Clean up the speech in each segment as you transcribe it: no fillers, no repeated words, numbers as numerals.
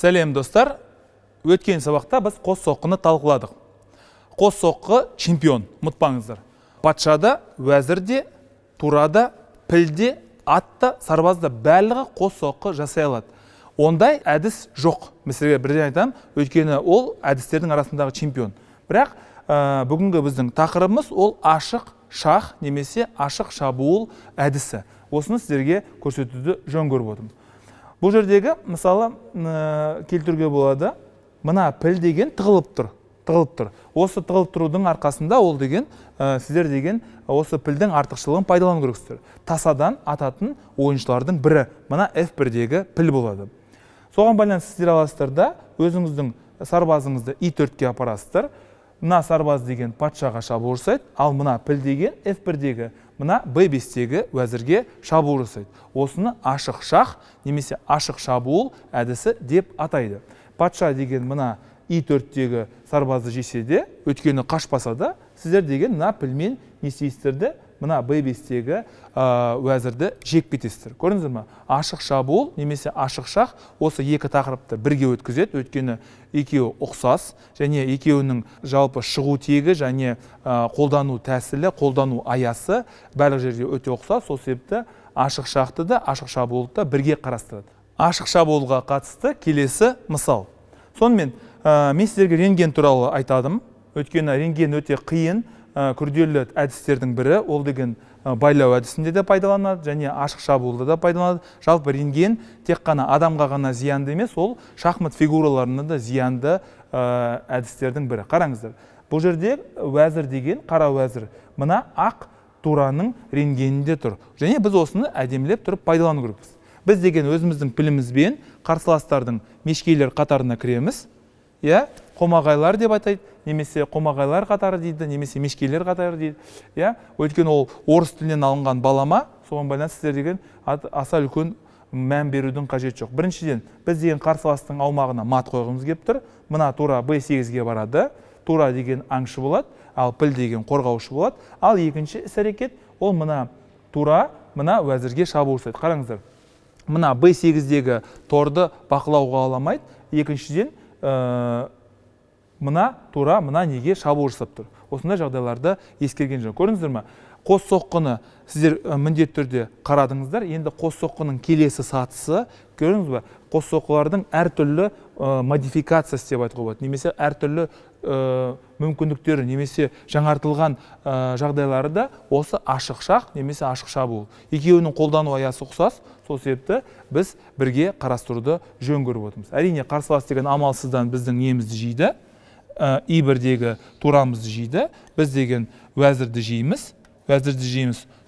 Сәлем достар, өткен сабақта біз қос соққыны талқыладық. Қос соққы чемпион, ұмытпаңыздар. Патшада, уәзірде, турада, пілде, атта, сарбазда барлығы қос соққы жасай алады. Ондай әдіс жоқ. Мәселеге бірден айтамын, өйткені ол әдістердің арасындағы чемпион. Бірақ бүгінгі біздің тақырыбымыз ол ашық шах немесе ашық шабуыл әдісі. Осыны сіздерге көрсетуді жөн көріп отырмын. Бұл жердегі мысалы келтіруге болады, мына піл деген тығылып тұр. Осы тығылып тұрудың арқасында ол деген сіздер деген осы пілдің артықшылығын пайдалану керексіздер. Тасадан ататын ойыншылардың бірі мына F1-дегі піл болады. Соған байланысты сіздер аласыздар да өзіңіздің сарбазыңызды I4-ке апарасыздар. Мына сарбаз деген патшаға шабуыл жасайды, ал мына піл деген F1-дегі мына B5-тегі уәзірге шабуыл жасайды. Осыны ашық шах немесе ашық шабуыл әдісі деп атайды. Патша деген мына I4-тегі сарбазды жесе де, өткені қашпаса да, сіздер деген мына пілмен не істейсіздерді, мына B5-тегі уәзірді жек кетесіздер. Көрдіңіздер ме? Ашық шабуыл немесе ашық шах осы екі тақырыпты бірге өткізеді, өткені екеуі ұқсас, және екеуінің жалпы шығу тегі және қолдану тәсілі, қолдану аясы барлық жерде өте ұқсас, сол себепті ашық шақты да, ашық шабуылды да бірге қарастырады. Ашық шабуылға қатысты келесі мысал. Сонымен мен сіздерге рентген туралы айтадым. Өйткені рентген өте қиын, күрделі әдістердің бірі, ол деген байлау әдісінде де пайдаланады, және ашық шабуылда да пайдаланады. Жалпы рентген тек қана адамға ғана зиянды емес, ол шахмат фигураларына да зиянды әдістердің бірі. Қараңыздар, бұл жерде уәзір деген, қара уәзір, мына ақ тураның рентгенінде тұр. Және біз осыны әдемілеп тұрып пайдалану керекпіз. Біз деген өзіміздің пілімізбен қарсыластардың мешкейлер қатарына кіреміз. Қомағайлар деп атайды, немесе қомағайлар қатары дейді, немесе мешкейлер қатары дейді. Өйткені ол орыс тілінен алынған балама, соған байланысты сіздер деген аса үлкен мән берудің қажет жоқ. Біріншіден, біз деген қарсыластың аумағына мат қойғымыз келіп тұр. Мына тура B8-ге барады. Тура деген аңшы болады, ал піл деген қорғаушы болады. Ал екінші іс-әрекет, ол мына тура, мына уәзірге шабуыл жасайды. Қараңыздар, мына B8-дегі торды бақылауға аламайды. Екіншіден, мына тура, мына неге шабуыл жасап тұр. Осындай жағдайларды ескерген жөн. Көрдіңіздер ме? Қос соққыны сіздер міндетті түрде қарадыңыздар. Енді қос соққының келесі сатысы, көрдіңіз бе? Қос соққылардың әртүрлі модификациясы деп айтуға болады. Немесе әртүрлі мүмкіндіктері, немесе жаңартылған жағдайлары да осы ашық шах немесе ашық шабуыл. Екеуінің қолдану аясы ұқсас, сол себепті біз бірге қарастыруды жөн көріп отырмыз. Әрине, қарсылас деген амалсыздан біздің немізді жейді, I1-дегі турамызды жейді, біз деген уәзірді жейміз.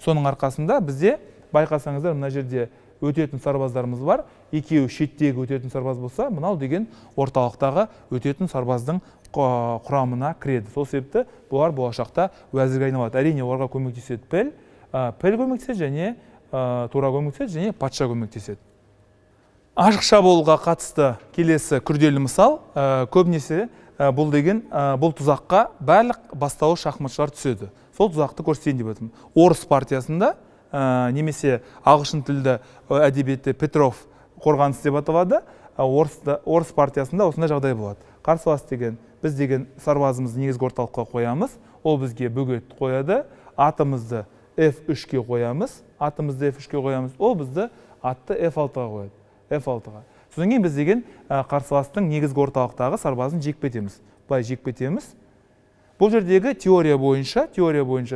Соның арқасында бізде, байқасаңыздар, мына жерде өтетін сарбаздарымыз бар. Екеуі шеттегі өтетін сарбаз болса, мынау деген орталықтағы өтетін сарбаздың құрамына кіреді. Сол себепті бұлар болашақта уәзірге айналады. Әрине, оларға көмектеседі піл көмектеседі, және тура көмектеседі, және патша көмектеседі. Ашық шабуылға қатысты келесі күрделі мысал, көбінесе бұл тұзаққа барлық бастауыш шахматшылар түседі. Сол тұзақты көрсетейін деп отырмын. Орыс партиясында, немесе ағылшын тілді әдебиетте Петров қорғаныс деп аталады, орыс партиясында осындай жағдай болады. Қарсылас деген, біз деген сарбазымызды негізгі орталыққа қоямыз, ол бізге бөгет қояды, атымызды F3-ке қоямыз, ол бізді атты F6-ға қояды. Содан кейін біз деген қарсыластың негізгі орталықтағы сарбазын жек кетеміз. Былай жек кетеміз. Бұл жердегі теория бойынша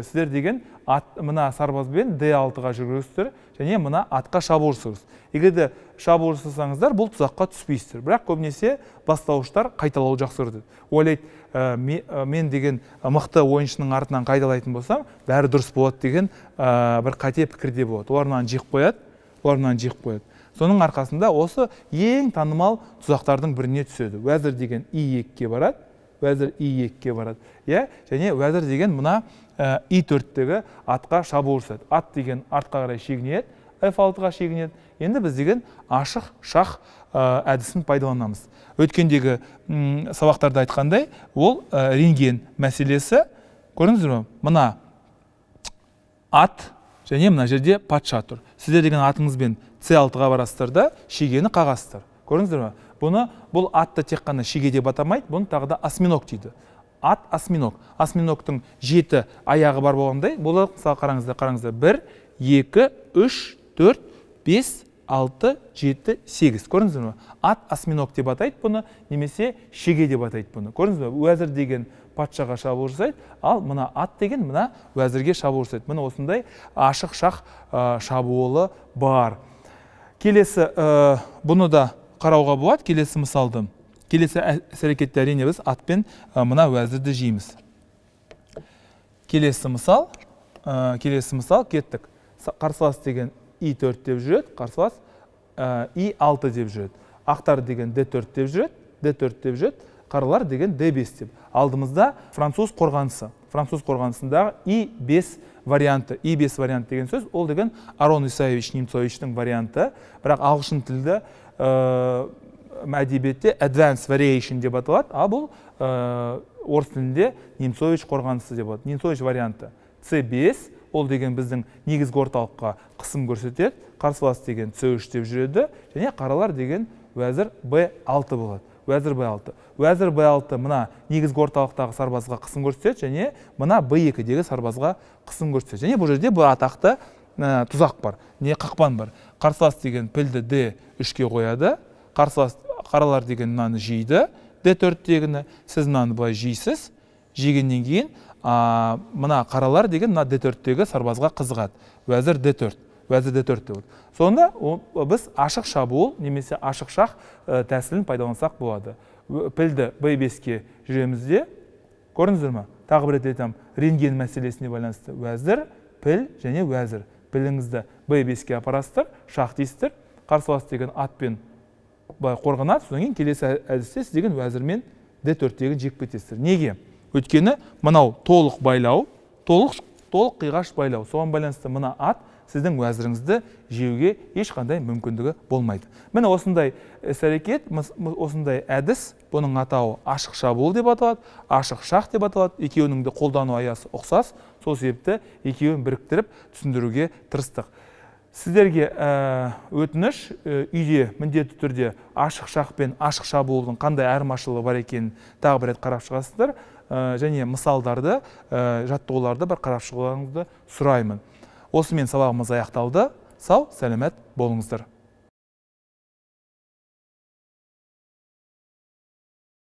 сіздер деген мына сарбазбен D6-ға жүргізсіздер, және мына атқа шабуыл жасаңыз. Егер де шабуыл жасасаңыздар, бұл тұзаққа түспейсіздер. Бірақ көбінесе бастауыштар қайталау жақсы көреді. Ойлайды, мен деген мықты ойыншының артынан қайталайтын болсам, бәрі дұрыс болады деген бір қате пікірде болады. Оларынан жек қояды. Соның арқасында осы ең танымал тұзақтардың біріне түседі. Уәзір деген I2-ге барады. Және уәзір деген мына I4-тегі атқа шабуыл жасайды. Ат деген артқа қарай шегінеді, F6-ға шегінеді. Енді біз деген ашық шах әдісін пайдаланамыз. Өткендегі сабақтарда айтқандай, ол рентген мәселесі. Көрдіңіздер ме? Мына ат және мына жерде патша тұр. Сіздер деген атыңызбен C6-ға барасыздар да шегені қағасыздар. Көрдіңіздер ме? Бұл атты тек қана шеге деп атамайды, бұны тағы да осьминог дейді. Ат осьминог. Осьминогтың 7 аяғы бар болғандай, бұл мысалы қараңыздар. 1, 2, 3, 4, 5, 6, 7, 8. Көрдіңіздер ме? Ат осьминог деп атайды бұны, немесе шеге деп атайды бұны. Көрдіңіздер ме? Уәзір деген патшаға шабуыл жасайды, ал мына ат деген мына уәзірге шабуыл жасайды. Мына осындай ашық шақ шабуылы бар. Келесі бұны да қарауға болады. Келесі мысалды. Келесі әрекетте әрине біз атпен мына уәзірді жейміз. Келесі мысал кеттік. Қарсылас деген I4 деп жүреді, қарсылас I6 деп жүреді. Ақтар деген D4 деп жүреді, қаралар деген D5 деп. Алдымызда француз қорғанысы. Француз қорғанысындағы I5 варианты. I5 вариант деген сөз, ол деген Арон Исаевич Немцовичтің варианты. Бірақ ағылшын тілді әдебиетте advanced variation деп аталады, а бұл орыс тілінде Немцович қорғанысы деп аталады. Немцович варианты. C5, ол деген біздің негізгі орталыққа қысым көрсетеді. Қарсылас деген C3 деп жүреді, және қаралар деген уәзір B6 болады. Уәзір B6. Уәзір B6 мына негізгі орталықтағы сарбазға қысым көрсетеді, және мына B2-дегі сарбазға қысым көрсетеді. Және бұл жерде бір атақты тұзақ бар, не қақпан бар. Қарсылас деген пілді D3-ке қояды, қаралар деген мынаны жейді, D4-тегіні, сіз мынаны былай жейсіз, жегеннен кейін мына қаралар деген мына D4-тегі сарбазға қызығады. Уәзір D4 болады. Сонда біз ашық шабуыл немесе ашық шақ тәсілін пайдалансақ болады. Пілді B5-ке жүремізде, көрдіңіздер ме? Тағы бір рет айтамын, рентген мәселесіне байланысты уәзір, піл және уәзір. Піліңізді B5-ке апарасыздар, шақ дейсіздер, қарсылас деген атпен қорғанады, содан кейін келесі әдісте сіз деген уәзірмен D4-тегін жек кетесіздер. Неге? Өйткені мынау толық байлау, толық қиғаш байлау. Соған байланысты мына ат сіздің уәзіріңізді жеуге ешқандай мүмкіндігі болмайды. Міне осындай іс-әрекет, осындай әдіс, бұның атауы ашық шабуыл деп аталады, ашық шақ деп аталады. Екеуінің де қолдану аясы ұқсас, сол себепті екеуін біріктіріп түсіндіруге тырыстық. Сіздерге өтініш, үйде міндетті түрде ашық шақ пен ашық шабуылдың қандай айырмашылығы бар екенін тағы бір рет қарап шығасыздар, және мысалдарды, жаттығуларды бір қарап шығуыңызды сұраймын. Осымен сабағымыз аяқталды. Сау, сәлемет болыңыздар.